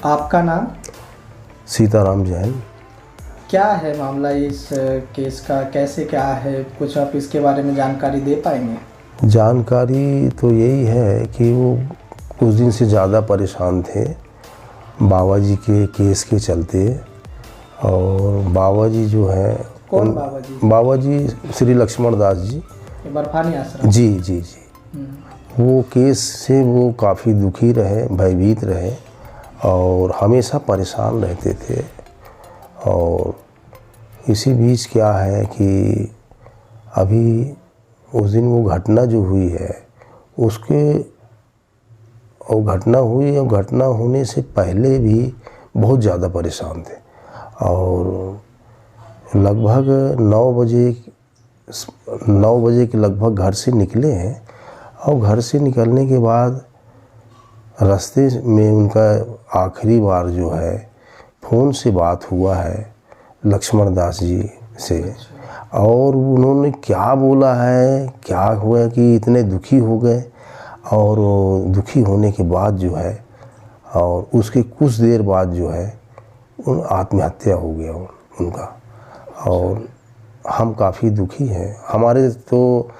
आपका नाम? सीताराम जैन। क्या है मामला इस केस का, कैसे क्या है, कुछ आप इसके बारे में जानकारी दे पाएंगे? जानकारी तो यही है कि वो कुछ दिन से ज़्यादा परेशान थे बाबा जी के केस के चलते। और बाबा जी जो है, कौन बाबा जी? बाबा जी श्री लक्ष्मण दास जी, बर्फानी आश्रम। जी जी जी। वो केस से वो काफ़ी दुखी रहे, भयभीत रहे और हमेशा परेशान रहते थे। और इसी बीच क्या है कि अभी उस दिन वो घटना जो हुई है उसके, वो घटना हुई और घटना होने से पहले भी बहुत ज़्यादा परेशान थे। और लगभग 9 बजे के लगभग घर से निकले हैं। और घर से निकलने के बाद रास्ते में उनका आखिरी बार जो है फ़ोन से बात हुआ है लक्ष्मण दास जी से। और उन्होंने क्या बोला है, क्या हुआ कि इतने दुखी हो गए। और दुखी होने के बाद जो है, और उसके कुछ देर बाद जो है उन आत्महत्या हो गया उनका। और हम काफ़ी दुखी हैं। हमारे तो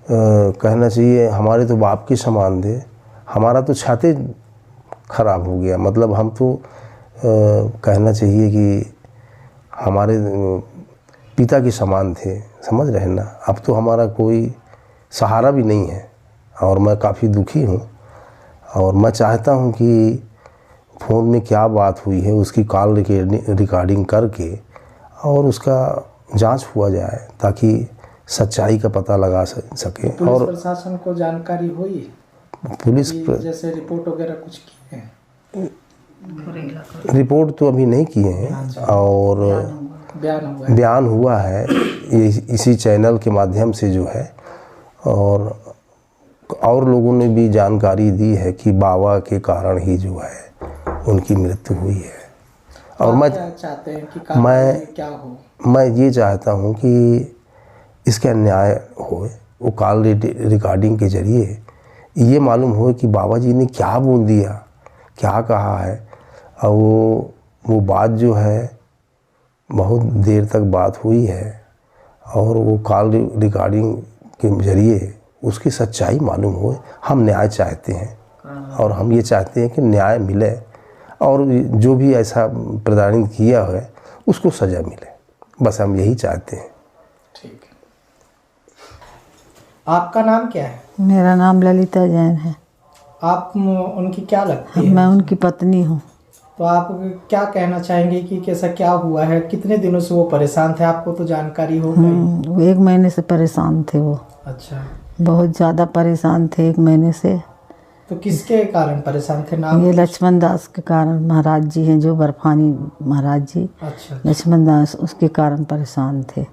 कहना चाहिए हमारे तो बाप के समान थे। हमारा तो छाते ख़राब हो गया। मतलब हम तो कहना चाहिए कि हमारे पिता के समान थे, समझ रहे हैं ना। अब तो हमारा कोई सहारा भी नहीं है और मैं काफ़ी दुखी हूँ। और मैं चाहता हूँ कि फ़ोन में क्या बात हुई है उसकी कॉल रिकॉर्डिंग करके और उसका जांच हुआ जाए ताकि सच्चाई का पता लगा सके। पुलिस और प्रशासन को जानकारी हुई? पुलिस जैसे रिपोर्ट वगैरह कुछ की है? रिपोर्ट तो अभी नहीं किए हैं और बयान हुआ है इसी चैनल के माध्यम से जो है। और लोगों ने भी जानकारी दी है कि बाबा के कारण ही जो है उनकी मृत्यु हुई है। और मैं क्या चाहते हैं कि क्या हो? मैं ये चाहता हूँ कि इसका न्याय हो। वो कॉल रिकॉर्डिंग के ज़रिए ये मालूम हो कि बाबा जी ने क्या बोल दिया, क्या कहा है। और वो बात जो है बहुत देर तक बात हुई है और वो कॉल रिकॉर्डिंग के ज़रिए उसकी सच्चाई मालूम हो। हम न्याय चाहते हैं और हम ये चाहते हैं कि न्याय मिले और जो भी ऐसा प्रताड़ित किया है उसको सज़ा मिले। बस हम यही चाहते हैं। ठीक है। आपका नाम क्या है? मेरा नाम ललिता जैन है। आप उनकी क्या लगती है? मैं उनकी पत्नी हूँ। तो आप क्या कहना चाहेंगे कि कैसा क्या हुआ है? कितने दिनों से वो परेशान थे? आपको तो जानकारी हो गई। वो 1 महीने से परेशान थे वो। अच्छा। बहुत ज़्यादा परेशान थे 1 महीने से। तो किसके कारण परेशान थे? नाम? ये लक्ष्मण दास के कारण, महाराज जी हैं जो बर्फानी महाराज जी। अच्छा। लक्ष्मण दास उसके कारण परेशान थे।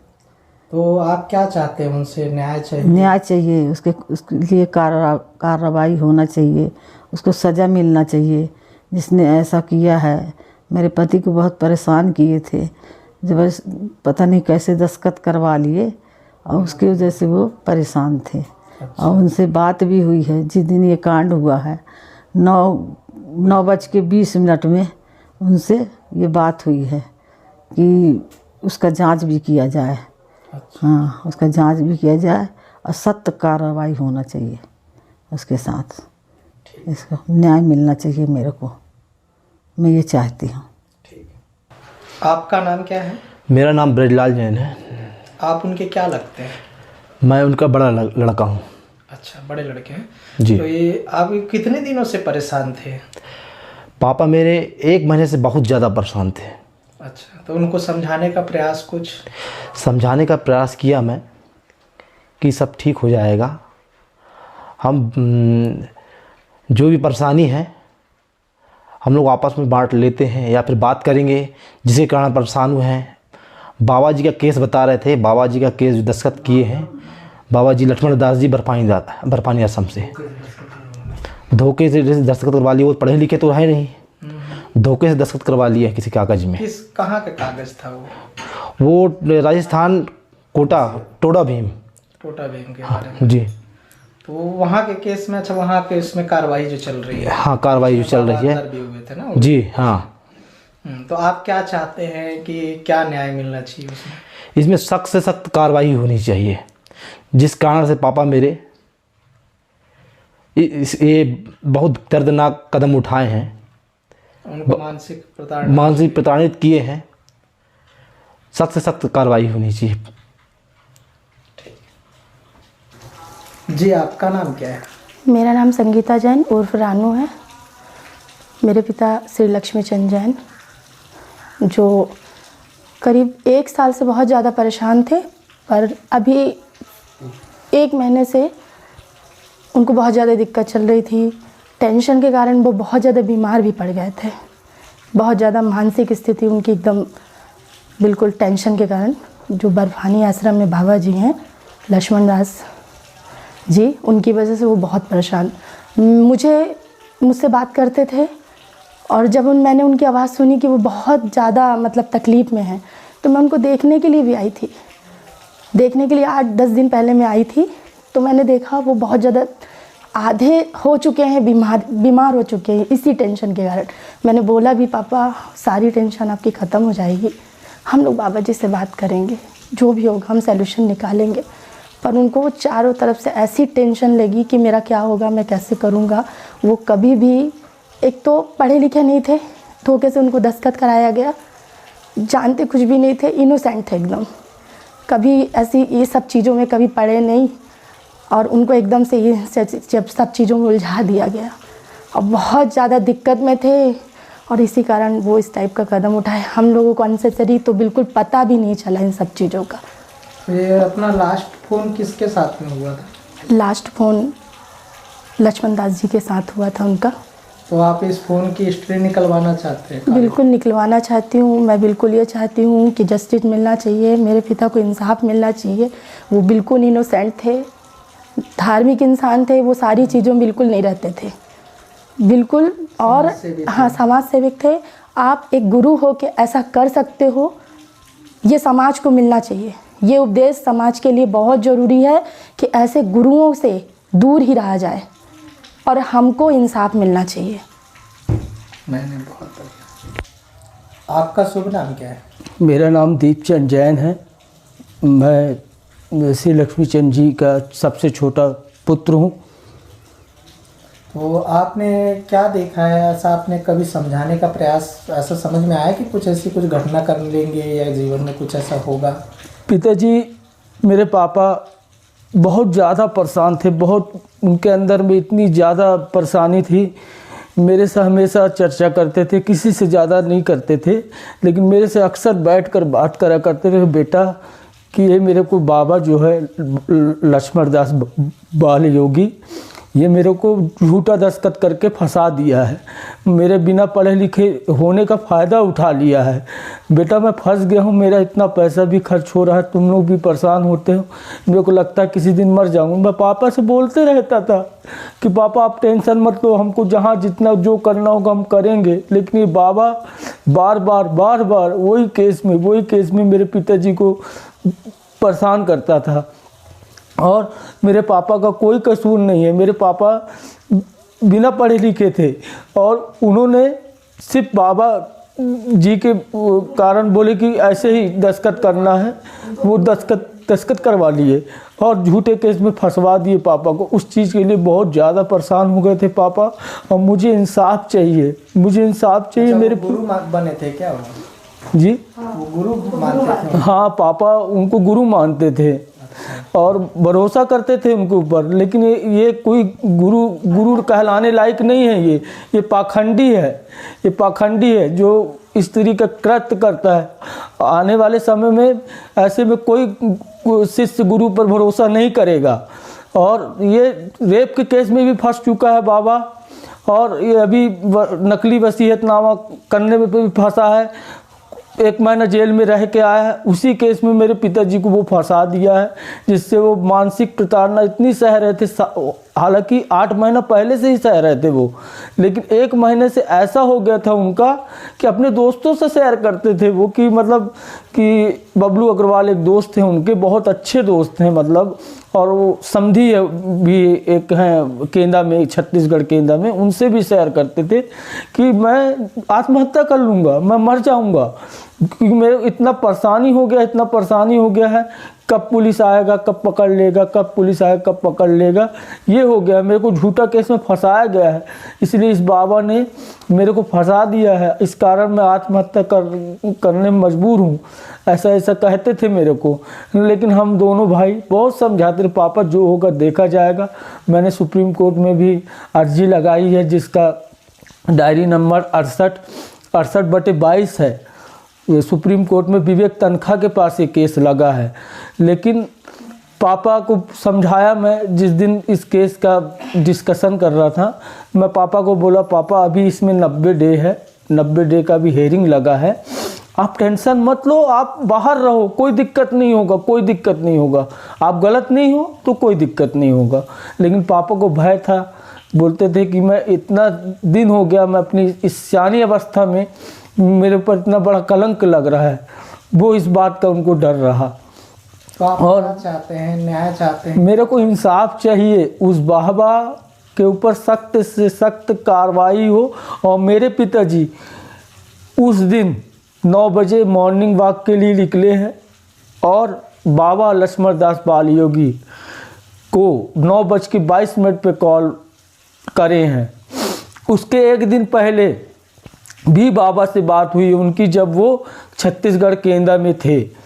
तो आप क्या चाहते हैं उनसे? न्याय चाहिए? न्याय चाहिए, उसके लिए कार्रवाई होना चाहिए, उसको सज़ा मिलना चाहिए जिसने ऐसा किया है। मेरे पति को बहुत परेशान किए थे, जब पता नहीं कैसे दस्तखत करवा लिए और उसकी वजह से वो परेशान थे। अच्छा। और उनसे बात भी हुई है जिस दिन ये कांड हुआ है 9:20 में उनसे ये बात हुई है कि उसका जांच भी किया जाए। अच्छा। हाँ, उसका जांच भी किया जाए और सख्त कार्रवाई होना चाहिए उसके साथ। इसको न्याय मिलना चाहिए मेरे को, मैं ये चाहती हूँ। ठीक है। आपका नाम क्या है? मेरा नाम ब्रजलाल जैन है। आप उनके क्या लगते हैं? मैं उनका बड़ा लड़का हूँ। अच्छा, बड़े लड़के हैं जी। तो ये आप कितने दिनों से परेशान थे? पापा मेरे 1 महीने से बहुत ज़्यादा परेशान थे। अच्छा, तो उनको समझाने का प्रयास कुछ? समझाने का प्रयास किया मैं कि सब ठीक हो जाएगा। हम जो भी परेशानी है हम लोग आपस में बांट लेते हैं या फिर बात करेंगे जिसके कारण परेशान हुए हैं। बाबा जी का केस बता रहे थे, बाबा जी का केस जो दस्तखत किए हैं बाबा जी लक्ष्मण दास जी बर्फानी आश्रम से धोखे से दस्तखत करवा लिए। वो पढ़े लिखे तो है नहीं, धोखे से दस्तखत करवा लिए किसी कागज़ में। कहाँ का कागज़ था वो राजस्थान कोटा टोडा भीम के बारे में? जी। तो वहाँ के केस में, अच्छा वहाँ के इसमें कार्रवाई जो चल रही है, हाँ, कार्रवाई जो चल रही है। बाबा भी हुए थे ना? जी हाँ। तो आप क्या चाहते हैं कि क्या न्याय मिलना चाहिए उसमें? इसमें सख्त से सख्त कार्रवाई होनी चाहिए। जिस कारण से पापा मेरे ये बहुत दर्दनाक कदम उठाए हैं, उनको मानसिक प्रताड़ित किए हैं, सख्त से सख्त कार्रवाई होनी चाहिए। जी, आपका नाम क्या है? मेरा नाम संगीता जैन उर्फ रानू है। मेरे पिता श्री लक्ष्मी चंद जैन, जो करीब 1 साल से बहुत ज़्यादा परेशान थे, पर अभी 1 महीने से उनको बहुत ज़्यादा दिक्कत चल रही थी। टेंशन के कारण वो बहुत ज़्यादा बीमार भी पड़ गए थे। बहुत ज़्यादा मानसिक स्थिति उनकी एकदम बिल्कुल टेंशन के कारण। जो बर्फानी आश्रम में बाबा जी हैं, लक्ष्मण दास जी, उनकी वजह से वो बहुत परेशान। मुझसे बात करते थे, और जब मैंने उनकी आवाज़ सुनी कि वो बहुत ज़्यादा मतलब तकलीफ़ में हैं, तो मैं उनको देखने के लिए भी आई थी। देखने के लिए 8-10 दिन पहले मैं आई थी, तो मैंने देखा वो बहुत ज़्यादा आधे हो चुके हैं, बीमार हो चुके हैं इसी टेंशन के कारण। मैंने बोला भी, पापा सारी टेंशन आपकी ख़त्म हो जाएगी, हम लोग बाबा जी से बात करेंगे, जो भी होगा हम सॉल्यूशन निकालेंगे। पर उनको चारों तरफ से ऐसी टेंशन लगी कि मेरा क्या होगा, मैं कैसे करूँगा। वो कभी भी, एक तो पढ़े लिखे नहीं थे, धोखे से उनको दस्तखत कराया गया, जानते कुछ भी नहीं थे, इनोसेंट थे एकदम, कभी ऐसी ये सब चीज़ों में कभी पढ़े नहीं, और उनको एकदम से ये सब चीज़ों में उलझा दिया गया, और बहुत ज़्यादा दिक्कत में थे, और इसी कारण वो इस टाइप का कदम उठाए। हम लोगों को अनसेसरी तो बिल्कुल पता भी नहीं चला इन सब चीज़ों का। ये अपना लास्ट फ़ोन किसके साथ में हुआ था? लास्ट फ़ोन लक्ष्मण दास जी के साथ हुआ था उनका। तो आप इस फ़ोन की हिस्ट्री निकलवाना चाहते हैं? बिल्कुल निकलवाना चाहती हूँ। मैं बिल्कुल ये चाहती हूँ कि जस्टिस मिलना चाहिए, मेरे पिता को इंसाफ मिलना चाहिए। वो बिल्कुल इनोसेंट थे, धार्मिक इंसान थे, वो सारी चीज़ों में बिल्कुल नहीं रहते थे, बिल्कुल। और हाँ, समाज सेवक थे। आप एक गुरु हो के ऐसा कर सकते हो, ये समाज को मिलना चाहिए। ये उपदेश समाज के लिए बहुत ज़रूरी है कि ऐसे गुरुओं से दूर ही रहा जाए, और हमको इंसाफ मिलना चाहिए। मैंने बहुत बढ़िया। आपका शुभ नाम क्या है? मेरा नाम दीपचंद जैन है। मैं श्री लक्ष्मी चंद जी का सबसे छोटा पुत्र हूँ। तो आपने क्या देखा है ऐसा? आपने कभी समझाने का प्रयास, ऐसा समझ में आया कि कुछ ऐसी कुछ घटना कर लेंगे या जीवन में कुछ ऐसा होगा? पिताजी, मेरे पापा बहुत ज़्यादा परेशान थे, बहुत उनके अंदर में इतनी ज़्यादा परेशानी थी। मेरे से हमेशा चर्चा करते थे, किसी से ज़्यादा नहीं करते थे, लेकिन मेरे से अक्सर बैठकर बात करा करते थे, बेटा कि ये मेरे को बाबा जो है लक्ष्मण दास बाल योगी, ये मेरे को झूठा दस्तखत करके फंसा दिया है, मेरे बिना पढ़े लिखे होने का फ़ायदा उठा लिया है। बेटा मैं फंस गया हूँ, मेरा इतना पैसा भी खर्च हो रहा है, तुम लोग भी परेशान होते हो, मेरे को लगता है किसी दिन मर जाऊँगा। मैं पापा से बोलते रहता था कि पापा आप टेंशन मत लो, हमको जहाँ जितना जो करना होगा हम करेंगे। लेकिन ये बाबा बार बार वही केस में मेरे पिताजी को परेशान करता था। और मेरे पापा का कोई कसूर नहीं है, मेरे पापा बिना पढ़े लिखे थे, और उन्होंने सिर्फ बाबा जी के कारण बोले कि ऐसे ही दस्तखत करना है, वो दस्तखत करवा लिए और झूठे केस में फंसवा दिए पापा को। उस चीज़ के लिए बहुत ज़्यादा परेशान हो गए थे पापा, और मुझे इंसाफ चाहिए, मुझे इंसाफ चाहिए। मेरे गुरु बने थे क्या वो? जी, वो गुरु मानते थे? हाँ, पापा उनको गुरु मानते थे और भरोसा करते थे उनके ऊपर। लेकिन ये कोई गुरु कहलाने लायक नहीं है। ये पाखंडी है, ये पाखंडी है जो स्त्री का कृत्य करता है। आने वाले समय में ऐसे में कोई शिष्य गुरु पर भरोसा नहीं करेगा। और ये रेप के केस में भी फंस चुका है बाबा, और ये अभी नकली वसीयतनामा करने में भी फंसा है। 1 महीना जेल में रह के आया है, उसी केस में मेरे पिताजी को वो फंसा दिया है, जिससे वो मानसिक प्रताड़ना इतनी सह रहे थे। हालांकि 8 महीना पहले से ही सह रहे थे वो, लेकिन 1 महीने से ऐसा हो गया था उनका कि अपने दोस्तों से शेयर करते थे वो, कि मतलब कि बबलू अग्रवाल एक दोस्त थे उनके, बहुत अच्छे दोस्त हैं, मतलब और वो समधी है भी एक हैं केंदा में, छत्तीसगढ़ केंदा में, उनसे भी शेयर करते थे कि मैं आत्महत्या कर लूँगा, मैं मर जाऊँगा, क्योंकि मेरे इतना परेशानी हो गया, इतना परेशानी हो गया है, कब पुलिस आएगा, कब पकड़ लेगा, कब पुलिस आएगा, कब पकड़ लेगा, ये हो गया। मेरे को झूठा केस में फंसाया गया है, इसलिए इस बाबा ने मेरे को फंसा दिया है, इस कारण मैं आत्महत्या करने में मजबूर हूँ, ऐसा ऐसा कहते थे मेरे को। लेकिन हम दोनों भाई बहुत समझाते थे, पापा जो होगा देखा जाएगा। मैंने सुप्रीम कोर्ट में भी अर्जी लगाई है, जिसका डायरी नंबर 68/22 है। सुप्रीम कोर्ट में विवेक तनखा के पास ये केस लगा है। लेकिन पापा को समझाया, मैं जिस दिन इस केस का डिस्कशन कर रहा था, मैं पापा को बोला, पापा अभी इसमें 90 डे है, 90 डे का भी हेयरिंग लगा है, आप टेंशन मत लो, आप बाहर रहो, कोई दिक्कत नहीं होगा, कोई दिक्कत नहीं होगा, आप गलत नहीं हो तो कोई दिक्कत नहीं होगा। लेकिन पापा को भय था, बोलते थे कि मैं इतना दिन हो गया, मैं अपनी इस सियानी अवस्था में, मेरे ऊपर इतना बड़ा कलंक लग रहा है, वो इस बात का उनको डर रहा। तो आप और क्या चाहते हैं, न्याय चाहते हैं? मेरे को इंसाफ चाहिए, उस बाबा के ऊपर सख्त से सख्त कार्रवाई हो। और मेरे पिताजी उस दिन 9 बजे मॉर्निंग वॉक के लिए निकले हैं और बाबा लक्ष्मण दास बाल योगी को 9:22 पे कॉल करे हैं। उसके एक दिन पहले भी बाबा से बात हुई उनकी, जब वो छत्तीसगढ़ केंद्र में थे,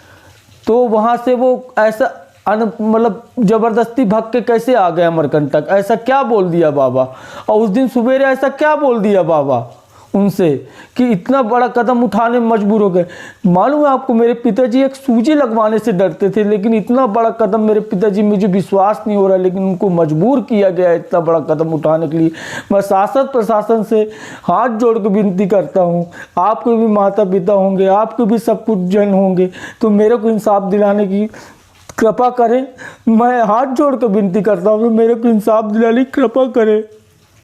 तो वहाँ से वो ऐसा मतलब ज़बरदस्ती भाग के कैसे आ गए अमरकंटक, ऐसा क्या बोल दिया बाबा। और उस दिन सुबेरे ऐसा क्या बोल दिया बाबा उनसे कि इतना बड़ा कदम उठाने में मजबूर हो गए। मालूम है आपको, मेरे पिताजी एक सूजी लगवाने से डरते थे, लेकिन इतना बड़ा कदम मेरे पिताजी, मुझे विश्वास नहीं हो रहा, लेकिन उनको मजबूर किया गया इतना बड़ा कदम उठाने के लिए। मैं शासन प्रशासन से हाथ जोड़ के विनती करता हूँ, आपके भी माता पिता होंगे, आपके भी सब कुछ जन होंगे, तो मेरे को इंसाफ दिलाने की कृपा करें। मैं हाथ जोड़ कर विनती करता हूँ, मेरे को इंसाफ दिलाने की कृपा करें।